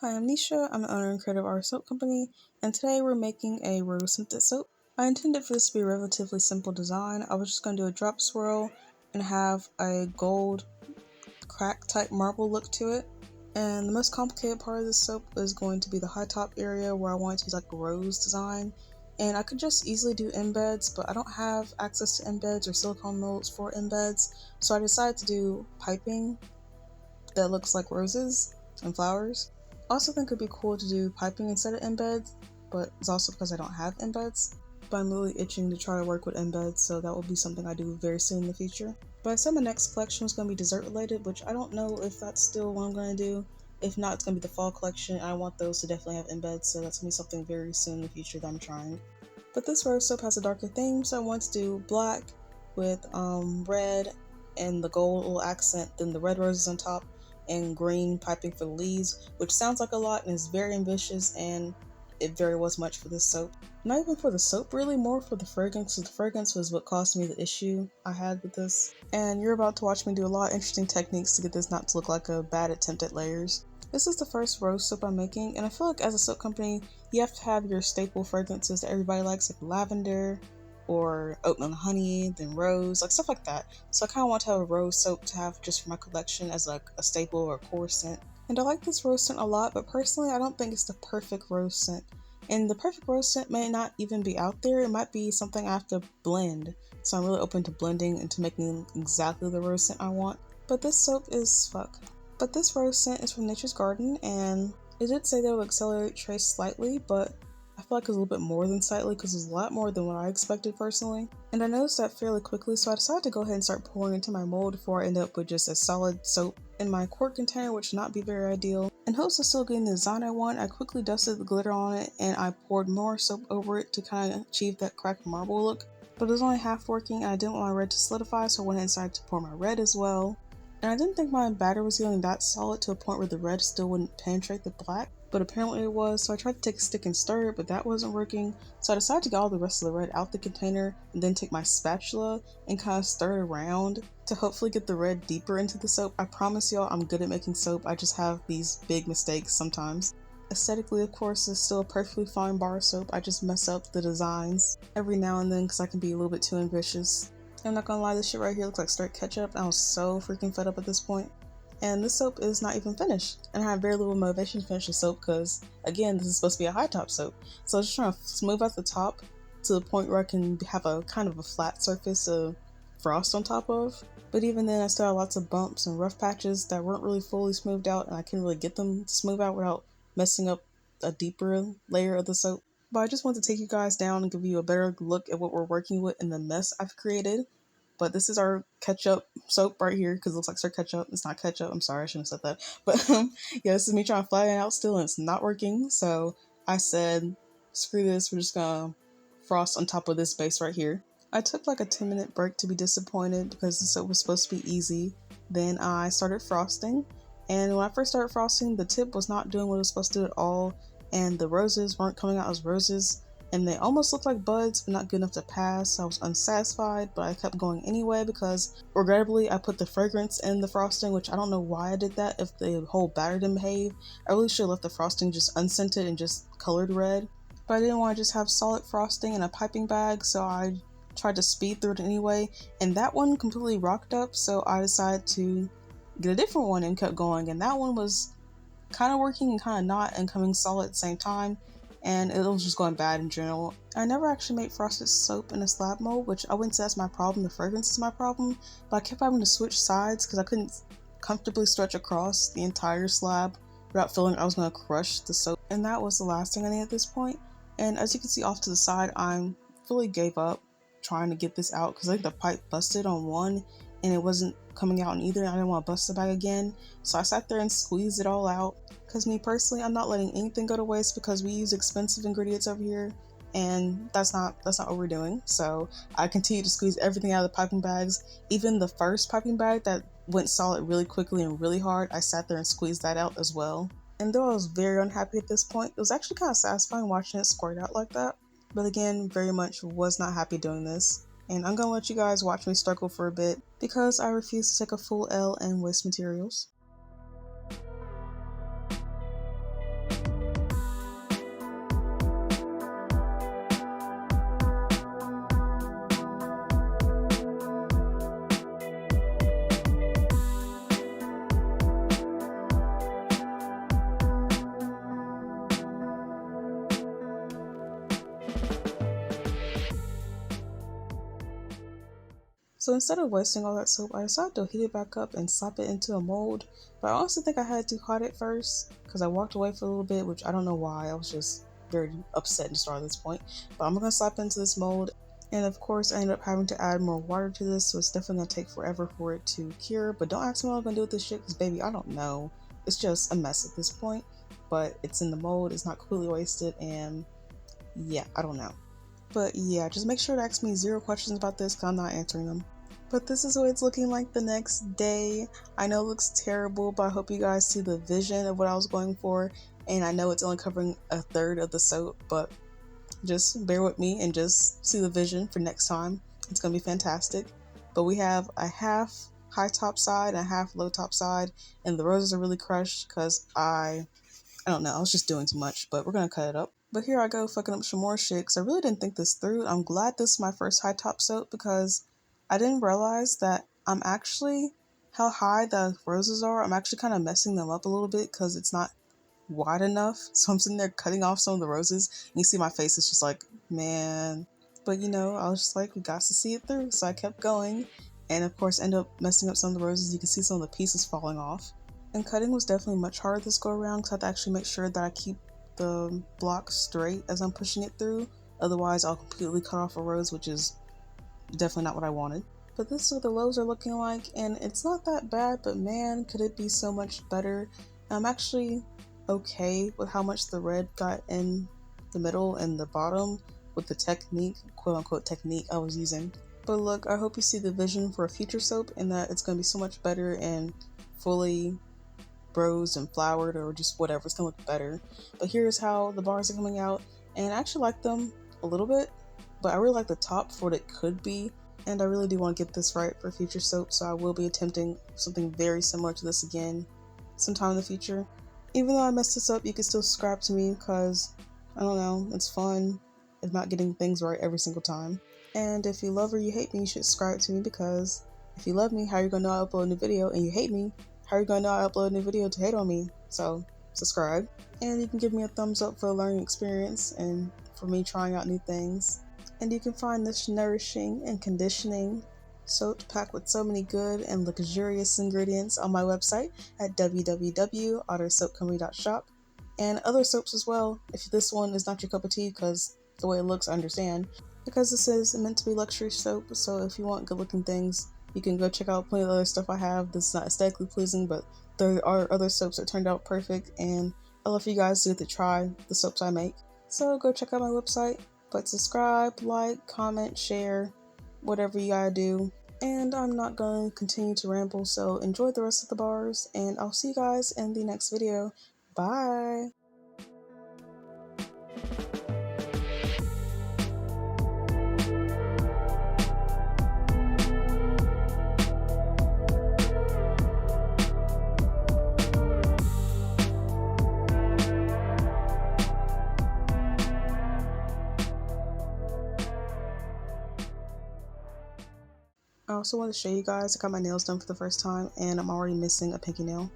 Hi, I'm Nisha. I'm the owner and creator of our soap company, and today we're making a rose scented soap. I intended for this to be a relatively simple design. I was just going to do a drop swirl and have a gold crack type marble look to it. And the most complicated part of this soap is going to be the high top area where I want to use like a rose design. And I could just easily do embeds, but I don't have access to embeds or silicone molds for embeds, so I decided to do piping that looks like roses and flowers. I also think it'd be cool to do piping instead of embeds, but it's also because I don't have embeds. But I'm really itching to try to work with embeds, so that will be something I do very soon in the future. But I said my next collection was going to be dessert related, which I don't know if that's still what I'm going to do. If not, it's going to be the fall collection. I want those to definitely have embeds, so that's going to be something very soon in the future that I'm trying. But this rose soap has a darker theme, so I want to do black with red and the gold little accent, then the red roses on top, and green piping for the leaves, which sounds like a lot and is very ambitious, and it very was much for this soap. Not even for the soap really, more for the fragrance, because the fragrance was what caused me the issue I had with this. And you're about to watch me do a lot of interesting techniques to get this not to look like a bad attempt at layers. This is the first rose soap I'm making, and I feel like as a soap company, you have to have your staple fragrances that everybody likes, like lavender, or oatmeal and honey, then rose, like stuff like that. So I kind of want to have a rose soap to have just for my collection as like a staple or a core scent. And I like this rose scent a lot, but personally I don't think it's the perfect rose scent. And the perfect rose scent may not even be out there, it might be something I have to blend. So I'm really open to blending and to making exactly the rose scent I want. But this soap is fuck. But this rose scent is from Nature's Garden, and it did say they will accelerate trace slightly, but I feel like it's a little bit more than slightly because it's a lot more than what I expected personally. And I noticed that fairly quickly, so I decided to go ahead and start pouring into my mold before I end up with just a solid soap in my quart container, which would not be very ideal. In hopes of still getting the design I want, I quickly dusted the glitter on it and I poured more soap over it to kind of achieve that cracked marble look. But it was only half working and I didn't want my red to solidify, so I went inside to pour my red as well. And I didn't think my batter was getting that solid to a point where the red still wouldn't penetrate the black, but apparently it was, so I tried to take a stick and stir it, but that wasn't working, so I decided to get all the rest of the red out the container and then take my spatula and kind of stir it around to hopefully get the red deeper into the soap. I promise y'all I'm good at making soap, I just have these big mistakes sometimes. Aesthetically, of course, it's still a perfectly fine bar soap, I just mess up the designs every now and then because I can be a little bit too ambitious. I'm not gonna lie, this shit right here looks like straight ketchup. I was so freaking fed up at this point. And this soap is not even finished. And I have very little motivation to finish the soap because, again, this is supposed to be a high top soap. So I was just trying to smooth out the top to the point where I can have a kind of a flat surface to frost on top of. But even then, I still have lots of bumps and rough patches that weren't really fully smoothed out, and I couldn't really get them to smooth out without messing up a deeper layer of the soap. But I just want to take you guys down and give you a better look at what we're working with and the mess I've created. But this is our ketchup soap right here because it looks like stir ketchup. It's not ketchup. I'm sorry, I shouldn't have said that. But yeah, this is me trying to flatten it out still and it's not working. So I said, screw this. We're just gonna frost on top of this base right here. I took like a 10-minute break to be disappointed because the soap was supposed to be easy. Then I started frosting. And when I first started frosting, the tip was not doing what it was supposed to do at all. And the roses weren't coming out as roses. And they almost looked like buds, but not good enough to pass. I was unsatisfied, but I kept going anyway because, regrettably, I put the fragrance in the frosting, which I don't know why I did that if the whole batter didn't behave. I really should have left the frosting just unscented and just colored red. But I didn't want to just have solid frosting in a piping bag, so I tried to speed through it anyway, and that one completely rocked up, so I decided to get a different one and kept going, and that one was kind of working and kind of not and coming solid at the same time. And it was just going bad in general. I never actually made frosted soap in a slab mold, which I wouldn't say that's my problem, the fragrance is my problem, but I kept having to switch sides because I couldn't comfortably stretch across the entire slab without feeling I was going to crush the soap. And that was the last thing I needed at this point. And as you can see off to the side, I fully gave up trying to get this out because I think the pipe busted on one and it wasn't coming out on either, and I didn't want to bust it back again. So I sat there and squeezed it all out. Because me personally, I'm not letting anything go to waste because we use expensive ingredients over here, and that's not what we're doing. So I continue to squeeze everything out of the piping bags. Even the first piping bag that went solid really quickly and really hard, I sat there and squeezed that out as well. And though I was very unhappy at this point, it was actually kind of satisfying watching it squirt out like that. But again, very much was not happy doing this. And I'm gonna let you guys watch me struggle for a bit because I refuse to take a full L and waste materials. So instead of wasting all that soap, I decided to heat it back up and slap it into a mold. But I honestly think I had it too hot at first because I walked away for a little bit, which I don't know why. I was just very upset and start at this point. But I'm gonna slap into this mold. And of course, I ended up having to add more water to this, so it's definitely gonna take forever for it to cure. But don't ask me what I'm gonna do with this shit, because baby, I don't know. It's just a mess at this point. But it's in the mold, it's not completely wasted, and yeah, I don't know. But yeah, just make sure to ask me 0 questions about this because I'm not answering them. But this is what it's looking like the next day. I know it looks terrible, but I hope you guys see the vision of what I was going for. And I know it's only covering a third of the soap, but just bear with me and just see the vision for next time. It's gonna be fantastic. But we have a half high top side and a half low top side, and the roses are really crushed because I don't know, I was just doing too much, but we're gonna cut it up. But here I go fucking up some more shit because I really didn't think this through. I'm glad this is my first high top soap because I didn't realize that how high the roses are, I'm actually kind of messing them up a little bit because it's not wide enough. So I'm sitting there cutting off some of the roses and you see my face is just like, man. But you know, I was just like, we got to see it through. So I kept going and of course ended up messing up some of the roses. You can see some of the pieces falling off. And cutting was definitely much harder this go around because I have to actually make sure that I keep the block straight as I'm pushing it through. Otherwise, I'll completely cut off a rose, which is definitely not what I wanted. But this is what the lows are looking like, and it's not that bad, but man, could it be so much better. I'm actually okay with how much the red got in the middle and the bottom with the technique, quote unquote technique I was using. But look, I hope you see the vision for a future soap and that it's going to be so much better and fully rose and flowered or just whatever, it's gonna look better. But here's how the bars are coming out, and I actually like them a little bit, but I really like the top for what it could be, and I really do want to get this right for future soap, so I will be attempting something very similar to this again sometime in the future. Even though I messed this up, you can still subscribe to me because I don't know, it's fun if not getting things right every single time. And if you love or you hate me, you should subscribe to me because if you love me, how are you gonna know I upload a new video? And you hate me, how are you gonna know I upload a new video to hate on me? So subscribe. And you can give me a thumbs up for a learning experience and for me trying out new things. And you can find this nourishing and conditioning soap packed with so many good and luxurious ingredients on my website at www.ottersoapcompany.shop, and other soaps as well if this one is not your cup of tea, because the way it looks I understand, because this is meant to be luxury soap. So if you want good looking things, you can go check out plenty of other stuff I have that's not aesthetically pleasing, but there are other soaps that turned out perfect, and I love for you guys to get to try the soaps I make. So go check out my website, but subscribe, like, comment, share, whatever you gotta do. And I'm not going to continue to ramble, so enjoy the rest of the bars, and I'll see you guys in the next video. Bye! I also want to show you guys I got my nails done for the first time and I'm already missing a pinky nail.